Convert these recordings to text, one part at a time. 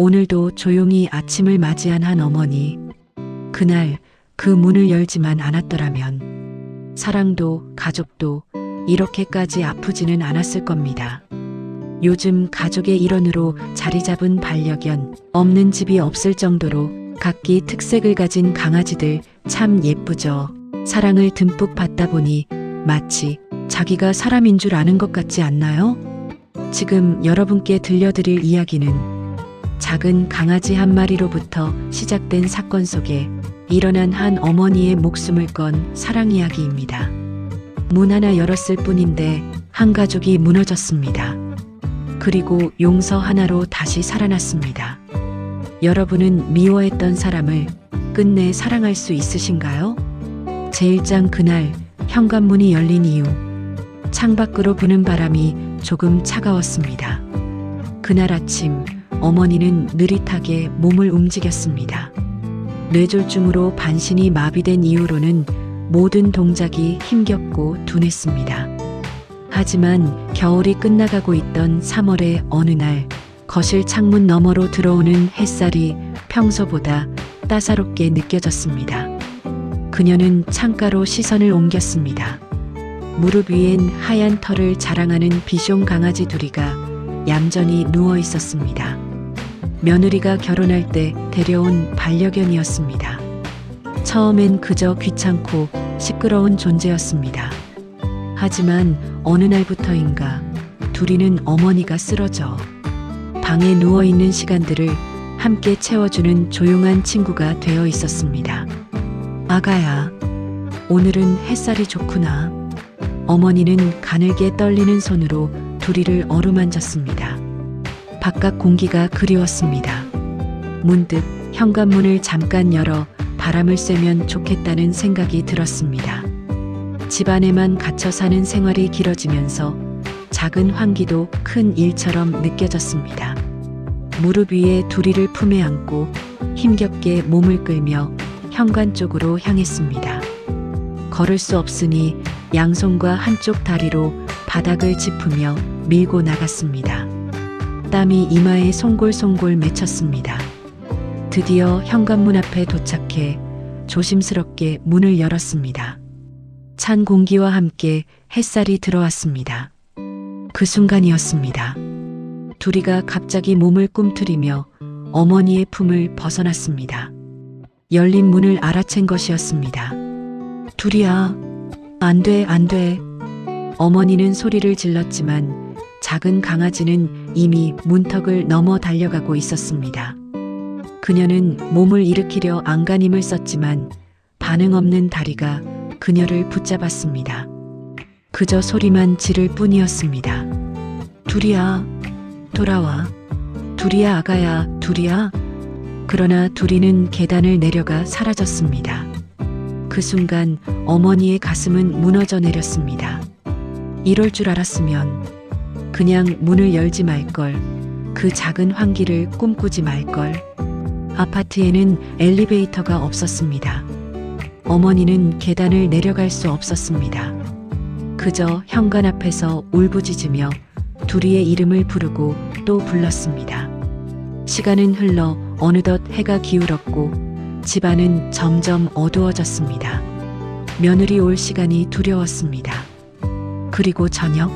오늘도 조용히 아침을 맞이한 한 어머니. 그날 그 문을 열지만 않았더라면 사랑도 가족도 이렇게까지 아프지는 않았을 겁니다. 요즘 가족의 일원으로 자리 잡은 반려견, 없는 집이 없을 정도로 각기 특색을 가진 강아지들 참 예쁘죠. 사랑을 듬뿍 받다 보니 마치 자기가 사람인 줄 아는 것 같지 않나요? 지금 여러분께 들려드릴 이야기는 작은 강아지 한 마리로부터 시작된 사건 속에 일어난 한 어머니의 목숨을 건 사랑 이야기입니다. 문 하나 열었을 뿐인데 한 가족이 무너졌습니다. 그리고 용서 하나로 다시 살아났습니다. 여러분은 미워했던 사람을 끝내 사랑할 수 있으신가요? 제1장 그날 현관문이 열린 이후 창밖으로 부는 바람이 조금 차가웠습니다. 그날 아침 어머니는 느릿하게 몸을 움직였습니다. 뇌졸중으로 반신이 마비된 이후로는 모든 동작이 힘겹고 둔했습니다. 하지만 겨울이 끝나가고 있던 3월의 어느 날 거실 창문 너머로 들어오는 햇살이 평소보다 따사롭게 느껴졌습니다. 그녀는 창가로 시선을 옮겼습니다. 무릎 위엔 하얀 털을 자랑하는 비숑 강아지 둘이가 얌전히 누워 있었습니다. 며느리가 결혼할 때 데려온 반려견이었습니다. 처음엔 그저 귀찮고 시끄러운 존재였습니다. 하지만 어느 날부터인가 둘이는 어머니가 쓰러져 방에 누워있는 시간들을 함께 채워주는 조용한 친구가 되어 있었습니다. 아가야, 오늘은 햇살이 좋구나. 어머니는 가늘게 떨리는 손으로 둘이를 어루만졌습니다. 바깥 공기가 그리웠습니다. 문득 현관문을 잠깐 열어 바람을 쐬면 좋겠다는 생각이 들었습니다. 집안에만 갇혀 사는 생활이 길어지면서 작은 환기도 큰 일처럼 느껴졌습니다. 무릎 위에 둘이를 품에 안고 힘겹게 몸을 끌며 현관 쪽으로 향했습니다. 걸을 수 없으니 양손과 한쪽 다리로 바닥을 짚으며 밀고 나갔습니다. 땀이 이마에 송골송골 맺혔습니다. 드디어 현관문 앞에 도착해 조심스럽게 문을 열었습니다. 찬 공기와 함께 햇살이 들어왔습니다. 그 순간이었습니다. 둘이가 갑자기 몸을 꿈틀이며 어머니의 품을 벗어났습니다. 열린 문을 알아챈 것이었습니다. 둘이야, 안 돼, 안 돼. 어머니는 소리를 질렀지만 작은 강아지는 이미 문턱을 넘어 달려가고 있었습니다. 그녀는 몸을 일으키려 안간힘을 썼지만 반응 없는 다리가 그녀를 붙잡았습니다. 그저 소리만 지를 뿐이었습니다. 둘이야, 돌아와. 둘이야, 아가야, 둘이야. 그러나 둘이는 계단을 내려가 사라졌습니다. 그 순간 어머니의 가슴은 무너져 내렸습니다. 이럴 줄 알았으면 그냥 문을 열지 말걸. 그 작은 환기를 꿈꾸지 말걸. 아파트에는 엘리베이터가 없었습니다. 어머니는 계단을 내려갈 수 없었습니다. 그저 현관 앞에서 울부짖으며 둘이의 이름을 부르고 또 불렀습니다. 시간은 흘러 어느덧 해가 기울었고 집안은 점점 어두워졌습니다. 며느리 올 시간이 두려웠습니다. 그리고 저녁,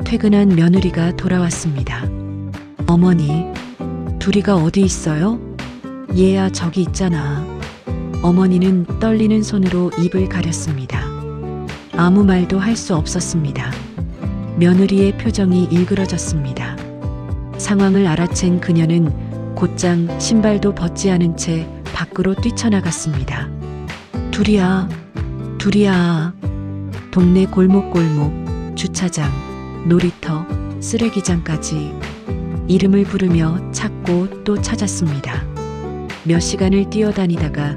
퇴근한 며느리가 돌아왔습니다. 어머니, 둘이가 어디 있어요? 얘야, 저기 있잖아. 어머니는 떨리는 손으로 입을 가렸습니다. 아무 말도 할 수 없었습니다. 며느리의 표정이 일그러졌습니다. 상황을 알아챈 그녀는 곧장 신발도 벗지 않은 채 밖으로 뛰쳐나갔습니다. 둘이야, 둘이야. 동네 골목골목, 주차장, 놀이터, 쓰레기장까지 이름을 부르며 찾고 또 찾았습니다. 몇 시간을 뛰어다니다가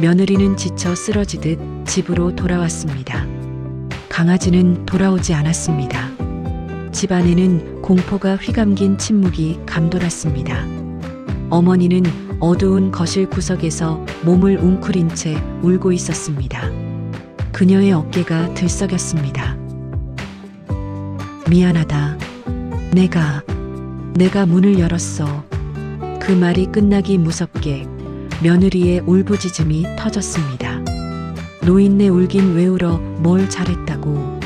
며느리는 지쳐 쓰러지듯 집으로 돌아왔습니다. 강아지는 돌아오지 않았습니다. 집안에는 공포가 휘감긴 침묵이 감돌았습니다. 어머니는 어두운 거실 구석에서 몸을 웅크린 채 울고 있었습니다. 그녀의 어깨가 들썩였습니다. 미안하다. 내가 문을 열었어. 그 말이 끝나기 무섭게 며느리의 울부짖음이 터졌습니다. 노인네 울긴 왜 울어, 뭘 잘했다고.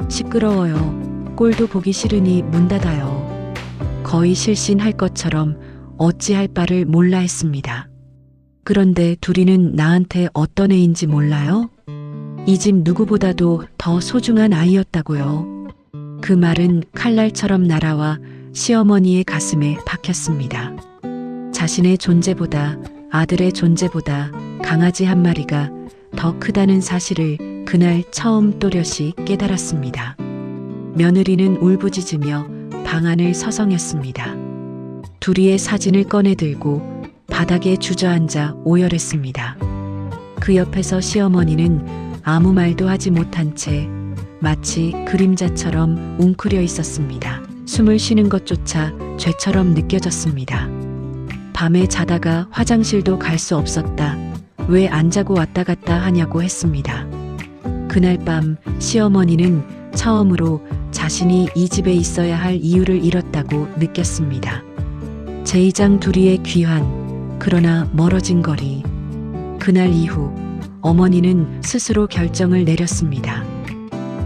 시끄러워요. 꼴도 보기 싫으니 문 닫아요. 거의 실신할 것처럼 어찌할 바를 몰라 했습니다. 그런데 둘이는 나한테 어떤 애인지 몰라요? 이 집 누구보다도 더 소중한 아이였다고요. 그 말은 칼날처럼 날아와 시어머니의 가슴에 박혔습니다. 자신의 존재보다, 아들의 존재보다 강아지 한 마리가 더 크다는 사실을 그날 처음 또렷이 깨달았습니다. 며느리는 울부짖으며 방 안을 서성였습니다. 둘이의 사진을 꺼내 들고 바닥에 주저앉아 오열했습니다. 그 옆에서 시어머니는 아무 말도 하지 못한 채 마치 그림자처럼 웅크려 있었습니다. 숨을 쉬는 것조차 죄처럼 느껴졌습니다. 밤에 자다가 화장실도 갈 수 없었다. 왜 안 자고 왔다 갔다 하냐고 했습니다. 그날 밤 시어머니는 처음으로 자신이 이 집에 있어야 할 이유를 잃었다고 느꼈습니다. 제2장 둘이의 귀한, 그러나 멀어진 거리. 그날 이후 어머니는 스스로 결정을 내렸습니다.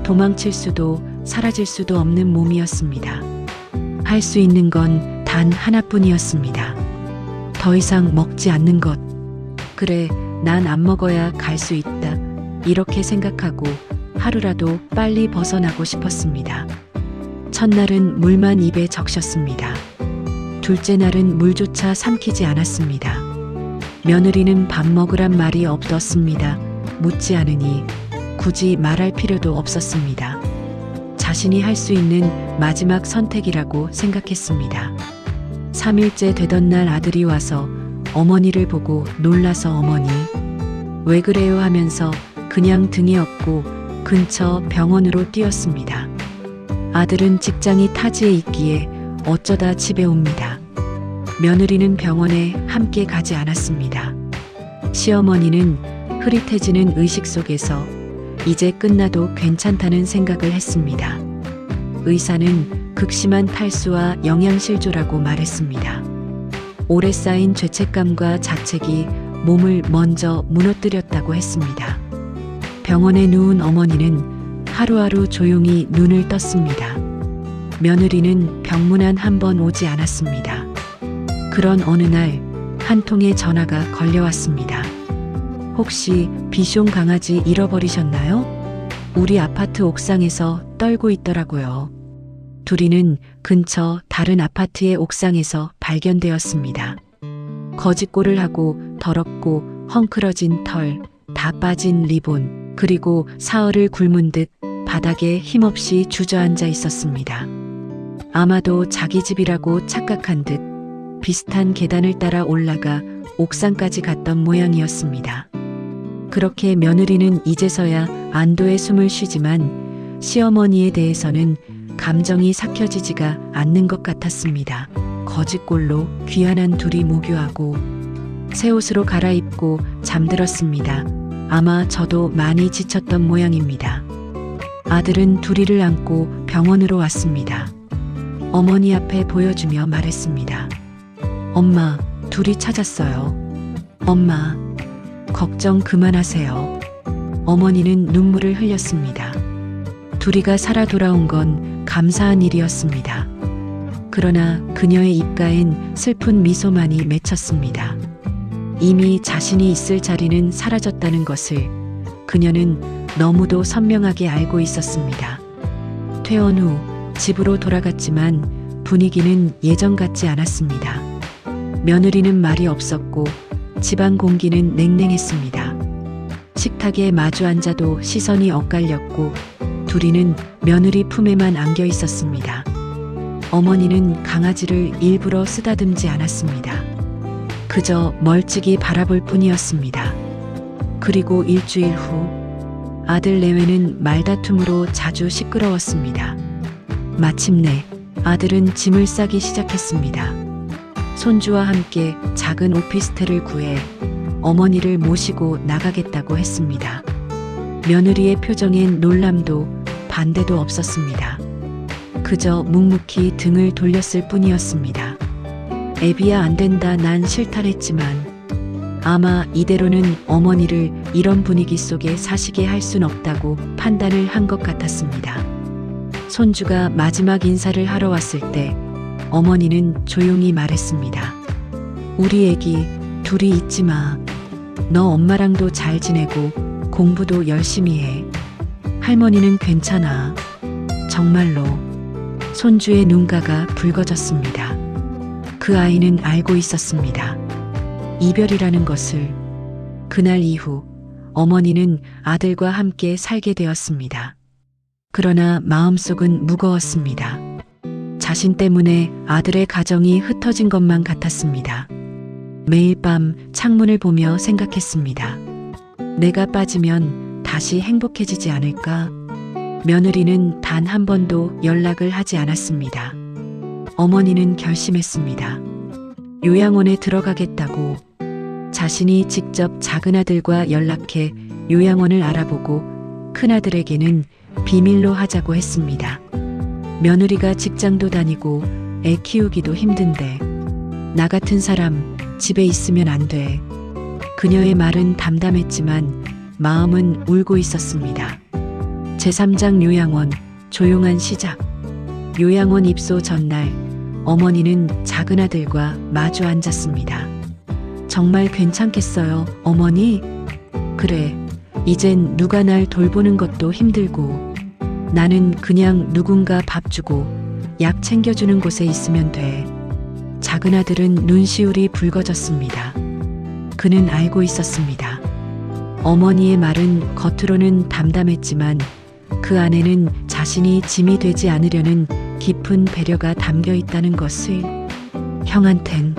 도망칠 수도 사라질 수도 없는 몸이었습니다. 할 수 있는 건 단 하나뿐이었습니다. 더 이상 먹지 않는 것. 그래, 난 안 먹어야 갈 수 있다. 이렇게 생각하고 하루라도 빨리 벗어나고 싶었습니다. 첫날은 물만 입에 적셨습니다. 둘째 날은 물조차 삼키지 않았습니다. 며느리는 밥 먹으란 말이 없었습니다. 묻지 않으니 굳이 말할 필요도 없었습니다. 자신이 할 수 있는 마지막 선택이라고 생각했습니다. 3일째 되던 날 아들이 와서 어머니를 보고 놀라서 어머니, 왜 그래요 하면서 그냥 등에 업고 근처 병원으로 뛰었습니다. 아들은 직장이 타지에 있기에 어쩌다 집에 옵니다. 며느리는 병원에 함께 가지 않았습니다. 시어머니는 흐릿해지는 의식 속에서 이제 끝나도 괜찮다는 생각을 했습니다. 의사는 극심한 탈수와 영양실조라고 말했습니다. 오래 쌓인 죄책감과 자책이 몸을 먼저 무너뜨렸다고 했습니다. 병원에 누운 어머니는 하루하루 조용히 눈을 떴습니다. 며느리는 병문안 한 번 오지 않았습니다. 그런 어느 날 한 통의 전화가 걸려왔습니다. 혹시 비숑 강아지 잃어버리셨나요? 우리 아파트 옥상에서 떨고 있더라고요. 둘이는 근처 다른 아파트의 옥상에서 발견되었습니다. 거짓골을 하고 더럽고 헝클어진 털, 다 빠진 리본, 그리고 사흘을 굶은 듯 바닥에 힘없이 주저앉아 있었습니다. 아마도 자기 집이라고 착각한 듯 비슷한 계단을 따라 올라가 옥상까지 갔던 모양이었습니다. 그렇게 며느리는 이제서야 안도의 숨을 쉬지만 시어머니에 대해서는 감정이 삭혀지지가 않는 것 같았습니다. 거짓골로 귀환한 둘이 모교하고 새 옷으로 갈아입고 잠들었습니다. 아마 저도 많이 지쳤던 모양입니다. 아들은 둘이를 안고 병원으로 왔습니다. 어머니 앞에 보여주며 말했습니다. 엄마, 둘이 찾았어요. 엄마, 걱정 그만하세요. 어머니는 눈물을 흘렸습니다. 둘이가 살아 돌아온 건 감사한 일이었습니다. 그러나 그녀의 입가엔 슬픈 미소만이 맺혔습니다. 이미 자신이 있을 자리는 사라졌다는 것을 그녀는 너무도 선명하게 알고 있었습니다. 퇴원 후 집으로 돌아갔지만 분위기는 예전 같지 않았습니다. 며느리는 말이 없었고 집안 공기는 냉랭했습니다. 식탁에 마주 앉아도 시선이 엇갈렸고 둘이는 며느리 품에만 안겨 있었습니다. 어머니는 강아지를 일부러 쓰다듬지 않았습니다. 그저 멀찍이 바라볼 뿐이었습니다. 그리고 일주일 후 아들 내외는 말다툼으로 자주 시끄러웠습니다. 마침내 아들은 짐을 싸기 시작했습니다. 손주와 함께 작은 오피스텔을 구해 어머니를 모시고 나가겠다고 했습니다. 며느리의 표정엔 놀람도 반대도 없었습니다. 그저 묵묵히 등을 돌렸을 뿐이었습니다. 애비야 안 된다 난 싫다랬지만 아마 이대로는 어머니를 이런 분위기 속에 사시게 할 순 없다고 판단을 한 것 같았습니다. 손주가 마지막 인사를 하러 왔을 때 어머니는 조용히 말했습니다. 우리 애기 둘이 있지 마. 너 엄마랑도 잘 지내고 공부도 열심히 해. 할머니는 괜찮아. 정말로. 손주의 눈가가 붉어졌습니다. 그 아이는 알고 있었습니다. 이별이라는 것을. 그날 이후 어머니는 아들과 함께 살게 되었습니다. 그러나 마음속은 무거웠습니다. 자신 때문에 아들의 가정이 흩어진 것만 같았습니다. 매일 밤 창문을 보며 생각했습니다. 내가 빠지면 다시 행복해지지 않을까? 며느리는 단 한 번도 연락을 하지 않았습니다. 어머니는 결심했습니다. 요양원에 들어가겠다고. 자신이 직접 작은아들과 연락해 요양원을 알아보고 큰아들에게는 비밀로 하자고 했습니다. 며느리가 직장도 다니고 애 키우기도 힘든데 나 같은 사람 집에 있으면 안 돼. 그녀의 말은 담담했지만 마음은 울고 있었습니다. 제3장 요양원 조용한 시작. 요양원 입소 전날 어머니는 작은아들과 마주 앉았습니다. 정말 괜찮겠어요, 어머니? 그래, 이젠 누가 날 돌보는 것도 힘들고 나는 그냥 누군가 밥 주고 약 챙겨주는 곳에 있으면 돼. 작은아들은 눈시울이 붉어졌습니다. 그는 알고 있었습니다. 어머니의 말은 겉으로는 담담했지만 그 안에는 자신이 짐이 되지 않으려는 깊은 배려가 담겨 있다는 것을. 형한텐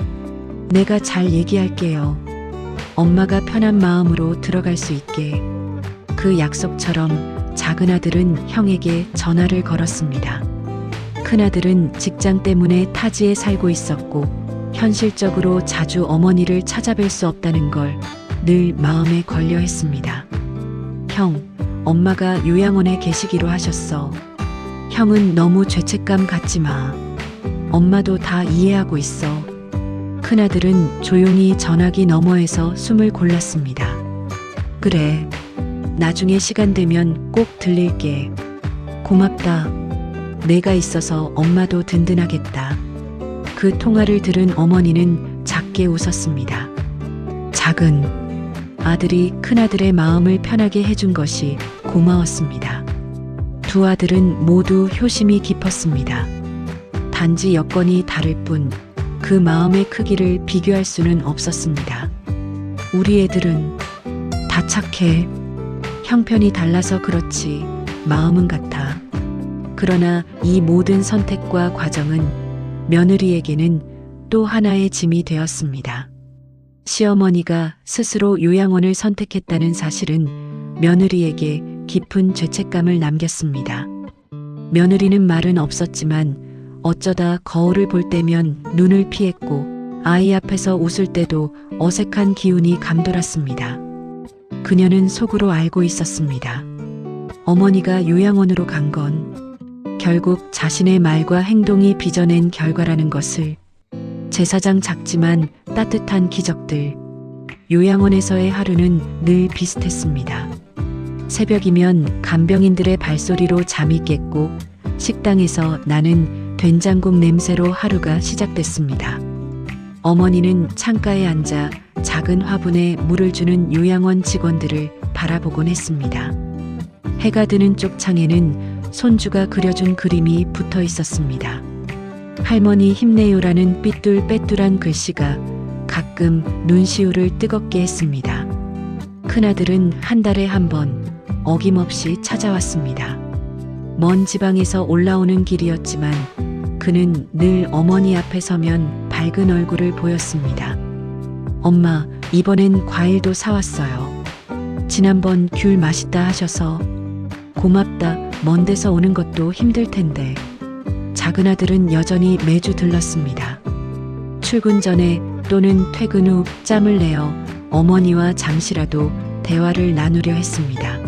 내가 잘 얘기할게요. 엄마가 편한 마음으로 들어갈 수 있게. 그 약속처럼 작은아들은 형에게 전화를 걸었습니다. 큰아들은 직장 때문에 타지에 살고 있었고 현실적으로 자주 어머니를 찾아뵐 수 없다는 걸 늘 마음에 걸려 했습니다. 형, 엄마가 요양원에 계시기로 하셨어. 형은 너무 죄책감 갖지 마. 엄마도 다 이해하고 있어. 큰아들은 조용히 전화기 너머에서 숨을 골랐습니다. 그래, 나중에 시간 되면 꼭 들릴게. 고맙다. 내가 있어서 엄마도 든든하겠다. 그 통화를 들은 어머니는 작게 웃었습니다. 작은 아들이 큰아들의 마음을 편하게 해준 것이 고마웠습니다. 두 아들은 모두 효심이 깊었습니다. 단지 여건이 다를 뿐 그 마음의 크기를 비교할 수는 없었습니다. 우리 애들은 다 착해. 형편이 달라서 그렇지 마음은 같아. 그러나 이 모든 선택과 과정은 며느리에게는 또 하나의 짐이 되었습니다. 시어머니가 스스로 요양원을 선택했다는 사실은 며느리에게 깊은 죄책감을 남겼습니다. 며느리는 말은 없었지만 어쩌다 거울을 볼 때면 눈을 피했고 아이 앞에서 웃을 때도 어색한 기운이 감돌았습니다. 그녀는 속으로 알고 있었습니다. 어머니가 요양원으로 간 건 결국 자신의 말과 행동이 빚어낸 결과라는 것을. 제사장 작지만 따뜻한 기적들. 요양원에서의 하루는 늘 비슷했습니다. 새벽이면 간병인들의 발소리로 잠이 깼고 식당에서 나는 된장국 냄새로 하루가 시작됐습니다. 어머니는 창가에 앉아 작은 화분에 물을 주는 요양원 직원들을 바라보곤 했습니다. 해가 드는 쪽 창에는 손주가 그려준 그림이 붙어 있었습니다. 할머니 힘내요라는 삐뚤빼뚤한 글씨가 가끔 눈시울을 뜨겁게 했습니다. 큰아들은 한 달에 한 번 어김없이 찾아왔습니다. 먼 지방에서 올라오는 길이었지만 그는 늘 어머니 앞에 서면 밝은 얼굴을 보였습니다. 엄마, 이번엔 과일도 사왔어요. 지난번 귤 맛있다 하셔서. 고맙다. 먼 데서 오는 것도 힘들 텐데. 작은아들은 여전히 매주 들렀습니다. 출근 전에 또는 퇴근 후 짬을 내어 어머니와 잠시라도 대화를 나누려 했습니다.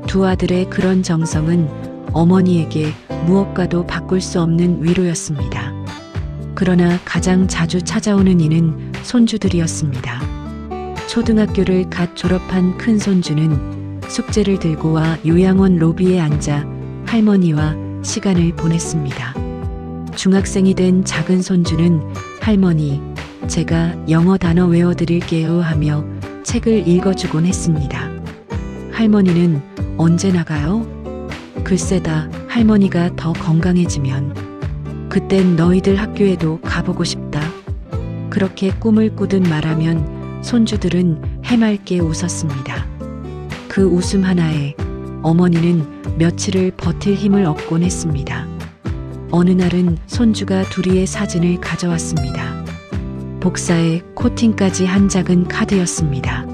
두 아들의 그런 정성은 어머니에게 무엇과도 바꿀 수 없는 위로였습니다. 그러나 가장 자주 찾아오는 이는 손주들이었습니다. 초등학교를 갓 졸업한 큰 손주는 숙제를 들고 와 요양원 로비에 앉아 할머니와 시간을 보냈습니다. 중학생이 된 작은 손주는 할머니, 제가 영어 단어 외워드릴게요 하며 책을 읽어주곤 했습니다. 할머니는 언제 나가요? 글쎄다, 할머니가 더 건강해지면. 그땐 너희들 학교에도 가보고 싶다. 그렇게 꿈을 꾸듯 말하면 손주들은 해맑게 웃었습니다. 그 웃음 하나에 어머니는 며칠을 버틸 힘을 얻곤 했습니다. 어느 날은 손주가 둘이의 사진을 가져왔습니다. 복사에 코팅까지 한 작은 카드였습니다.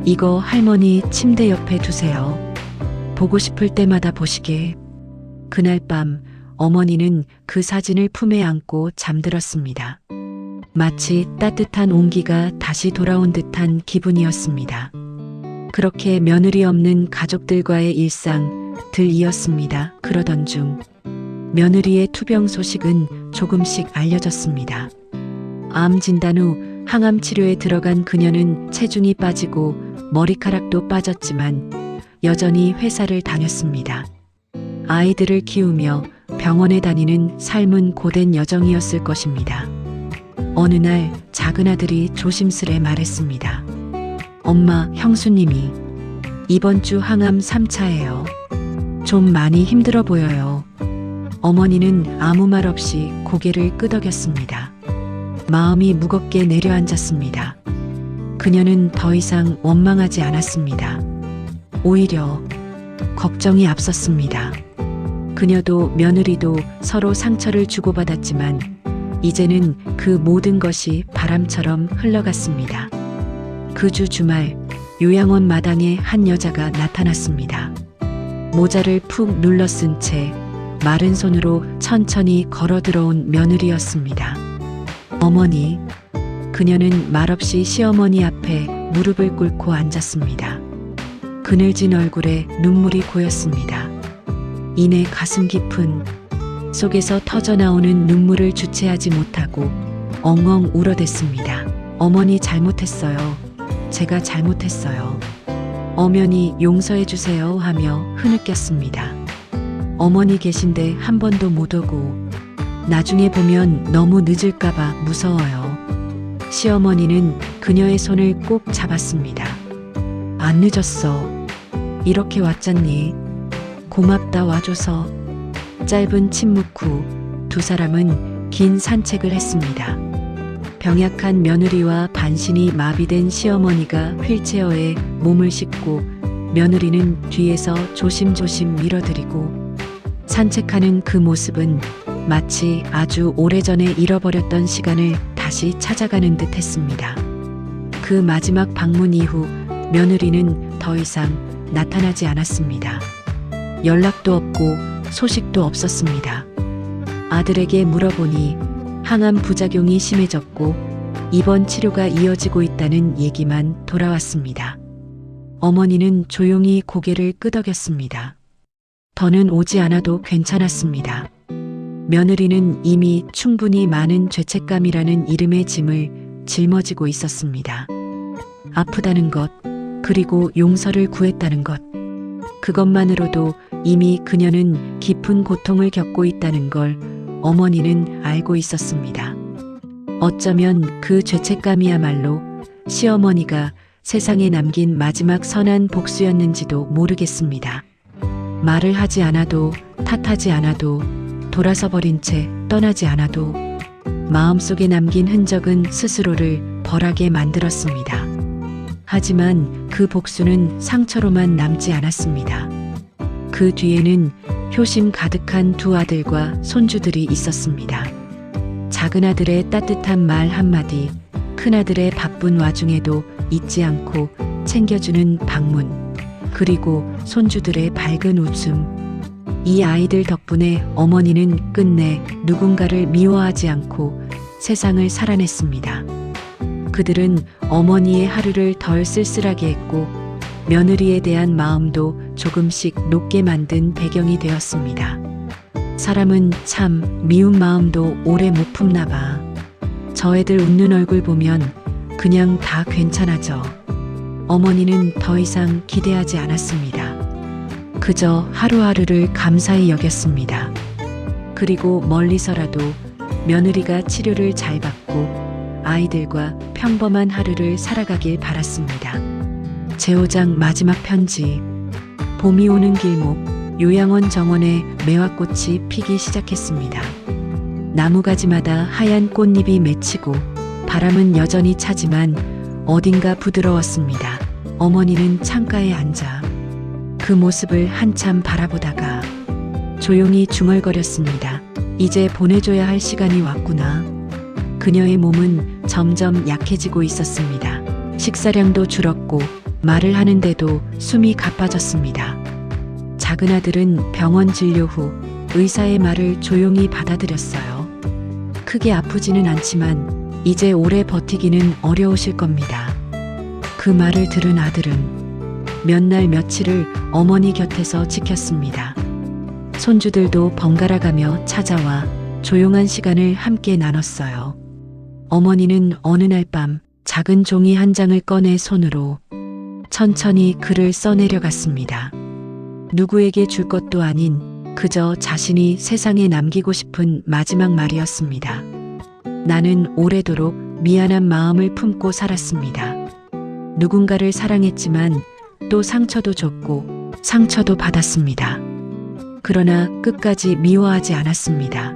이거 할머니 침대 옆에 두세요. 보고 싶을 때마다 보시게. 그날 밤 어머니는 그 사진을 품에 안고 잠들었습니다. 마치 따뜻한 온기가 다시 돌아온 듯한 기분이었습니다. 그렇게 며느리 없는 가족들과의 일상 들이었습니다. 그러던 중 며느리의 투병 소식은 조금씩 알려졌습니다. 암 진단 후 항암 치료에 들어간 그녀는 체중이 빠지고 머리카락도 빠졌지만 여전히 회사를 다녔습니다. 아이들을 키우며 병원에 다니는 삶은 고된 여정이었을 것입니다. 어느 날 작은 아들이 조심스레 말했습니다. 엄마, 형수님이 이번 주 항암 3차예요. 좀 많이 힘들어 보여요. 어머니는 아무 말 없이 고개를 끄덕였습니다. 마음이 무겁게 내려앉았습니다. 그녀는 더 이상 원망하지 않았습니다. 오히려 걱정이 앞섰습니다. 그녀도 며느리도 서로 상처를 주고받았지만 이제는 그 모든 것이 바람처럼 흘러갔습니다. 그 주 주말 요양원 마당에 한 여자가 나타났습니다. 모자를 푹 눌러 쓴 채 마른 손으로 천천히 걸어 들어온 며느리였습니다. 어머니, 그녀는 말없이 시어머니 앞에 무릎을 꿇고 앉았습니다. 그늘진 얼굴에 눈물이 고였습니다. 이내 가슴 깊은 속에서 터져나오는 눈물을 주체하지 못하고 엉엉 울어댔습니다. 어머니 잘못했어요. 제가 잘못했어요. 엄연히 용서해 주세요 하며 흐느꼈습니다. 어머니 계신데 한 번도 못 오고 나중에 보면 너무 늦을까봐 무서워요. 시어머니는 그녀의 손을 꼭 잡았습니다. 안 늦었어. 이렇게 왔잖니. 고맙다 와줘서. 짧은 침묵 후 두 사람은 긴 산책을 했습니다. 병약한 며느리와 반신이 마비된 시어머니가 휠체어에 몸을 싣고 며느리는 뒤에서 조심조심 밀어드리고 산책하는 그 모습은 마치 아주 오래전에 잃어버렸던 시간을 다시 찾아가는 듯 했습니다. 그 마지막 방문 이후 며느리는 더 이상 나타나지 않았습니다. 연락도 없고 소식도 없었습니다. 아들에게 물어보니 항암 부작용이 심해졌고 입원 치료가 이어지고 있다는 얘기만 돌아왔습니다. 어머니는 조용히 고개를 끄덕였습니다. 더는 오지 않아도 괜찮았습니다. 며느리는 이미 충분히 많은 죄책감이라는 이름의 짐을 짊어지고 있었습니다. 아프다는 것, 그리고 용서를 구했다는 것. 그것만으로도 이미 그녀는 깊은 고통을 겪고 있다는 걸 어머니는 알고 있었습니다. 어쩌면 그 죄책감이야말로 시어머니가 세상에 남긴 마지막 선한 복수였는지도 모르겠습니다. 말을 하지 않아도, 탓하지 않아도, 돌아서 버린 채 떠나지 않아도 마음속에 남긴 흔적은 스스로를 벌하게 만들었습니다. 하지만 그 복수는 상처로만 남지 않았습니다. 그 뒤에는 효심 가득한 두 아들과 손주들이 있었습니다. 작은 아들의 따뜻한 말 한마디, 큰 아들의 바쁜 와중에도 잊지 않고 챙겨주는 방문, 그리고 손주들의 밝은 웃음. 이 아이들 덕분에 어머니는 끝내 누군가를 미워하지 않고 세상을 살아냈습니다. 그들은 어머니의 하루를 덜 쓸쓸하게 했고 며느리에 대한 마음도 조금씩 녹게 만든 배경이 되었습니다. 사람은 참 미운 마음도 오래 못 품나 봐. 저 애들 웃는 얼굴 보면 그냥 다 괜찮아져. 어머니는 더 이상 기대하지 않았습니다. 그저 하루하루를 감사히 여겼습니다. 그리고 멀리서라도 며느리가 치료를 잘 받고 아이들과 평범한 하루를 살아가길 바랐습니다. 제5장 마지막 편지. 봄이 오는 길목, 요양원 정원에 매화꽃이 피기 시작했습니다. 나무가지마다 하얀 꽃잎이 맺히고 바람은 여전히 차지만 어딘가 부드러웠습니다. 어머니는 창가에 앉아 그 모습을 한참 바라보다가 조용히 중얼거렸습니다. 이제 보내줘야 할 시간이 왔구나. 그녀의 몸은 점점 약해지고 있었습니다. 식사량도 줄었고 말을 하는데도 숨이 가빠졌습니다. 작은 아들은 병원 진료 후 의사의 말을 조용히 받아들였어요. 크게 아프지는 않지만 이제 오래 버티기는 어려우실 겁니다. 그 말을 들은 아들은 몇 날 며칠을 어머니 곁에서 지켰습니다. 손주들도 번갈아가며 찾아와 조용한 시간을 함께 나눴어요. 어머니는 어느 날 밤 작은 종이 한 장을 꺼내 손으로 천천히 글을 써내려갔습니다. 누구에게 줄 것도 아닌 그저 자신이 세상에 남기고 싶은 마지막 말이었습니다. 나는 오래도록 미안한 마음을 품고 살았습니다. 누군가를 사랑했지만 또 상처도 줬고 상처도 받았습니다. 그러나 끝까지 미워하지 않았습니다.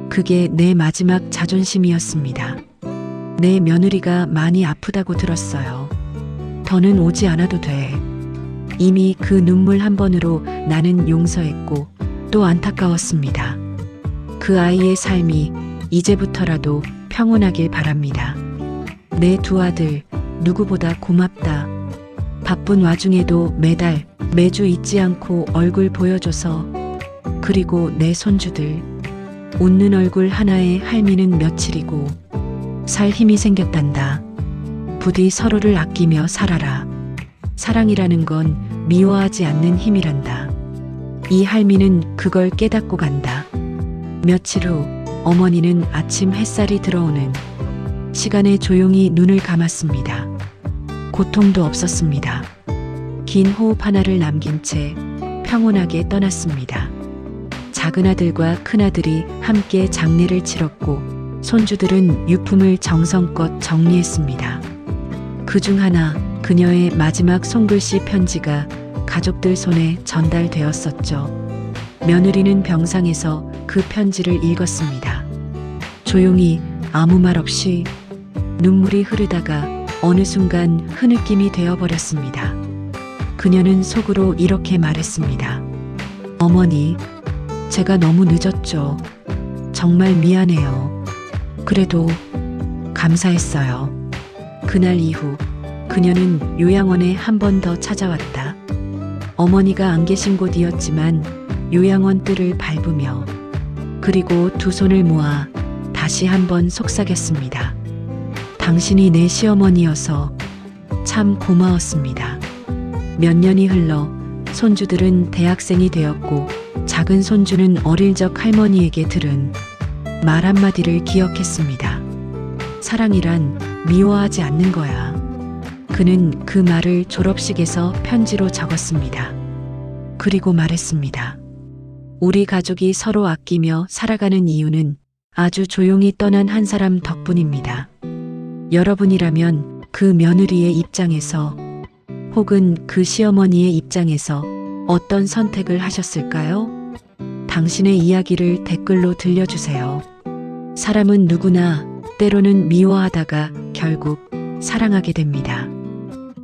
그게 내 마지막 자존심이었습니다. 내 며느리가 많이 아프다고 들었어요. 더는 오지 않아도 돼. 이미 그 눈물 한 번으로 나는 용서했고 또 안타까웠습니다. 그 아이의 삶이 이제부터라도 평온하길 바랍니다. 내 두 아들 누구보다 고맙다. 바쁜 와중에도 매달 매주 잊지 않고 얼굴 보여줘서. 그리고 내 손주들 웃는 얼굴 하나에 할미는 며칠이고 살 힘이 생겼단다. 부디 서로를 아끼며 살아라. 사랑이라는 건 미워하지 않는 힘이란다. 이 할미는 그걸 깨닫고 간다. 며칠 후 어머니는 아침 햇살이 들어오는 시간에 조용히 눈을 감았습니다. 고통도 없었습니다. 긴 호흡 하나를 남긴 채 평온하게 떠났습니다. 작은 아들과 큰 아들이 함께 장례를 치렀고 손주들은 유품을 정성껏 정리했습니다. 그중 하나 그녀의 마지막 손글씨 편지가 가족들 손에 전달되었었죠. 며느리는 병상에서 그 편지를 읽었습니다. 조용히 아무 말 없이. 눈물이 흐르다가 어느 순간 흐느낌이 되어버렸습니다. 그녀는 속으로 이렇게 말했습니다. 어머니, 제가 너무 늦었죠. 정말 미안해요. 그래도 감사했어요. 그날 이후 그녀는 요양원에 한 번 더 찾아왔다. 어머니가 안 계신 곳이었지만 요양원 뜰을 밟으며 그리고 두 손을 모아 다시 한 번 속삭였습니다. 당신이 내 시어머니여서 참 고마웠습니다. 몇 년이 흘러 손주들은 대학생이 되었고 작은 손주는 어릴 적 할머니에게 들은 말 한마디를 기억했습니다. 사랑이란 미워하지 않는 거야. 그는 그 말을 졸업식에서 편지로 적었습니다. 그리고 말했습니다. 우리 가족이 서로 아끼며 살아가는 이유는 아주 조용히 떠난 한 사람 덕분입니다. 여러분이라면 그 며느리의 입장에서 혹은 그 시어머니의 입장에서 어떤 선택을 하셨을까요? 당신의 이야기를 댓글로 들려주세요. 사람은 누구나 때로는 미워하다가 결국 사랑하게 됩니다.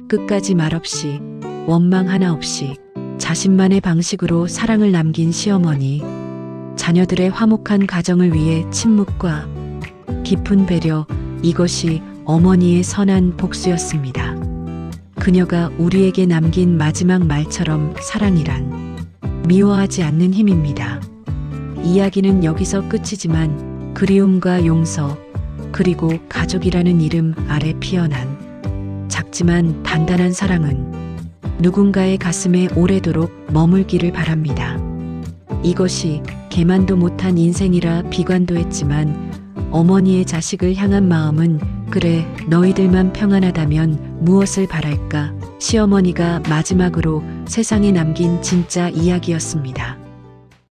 끝까지 말없이 원망 하나 없이 자신만의 방식으로 사랑을 남긴 시어머니. 자녀들의 화목한 가정을 위해 침묵과 깊은 배려, 이것이 어머니의 선한 복수였습니다. 그녀가 우리에게 남긴 마지막 말처럼 사랑이란 미워하지 않는 힘입니다. 이야기는 여기서 끝이지만 그리움과 용서, 그리고 가족이라는 이름 아래 피어난 작지만 단단한 사랑은 누군가의 가슴에 오래도록 머물기를 바랍니다. 이것이 개만도 못한 인생이라 비관도 했지만 어머니의 자식을 향한 마음은 그래 너희들만 평안하다면 무엇을 바랄까? 시어머니가 마지막으로 세상에 남긴 진짜 이야기였습니다.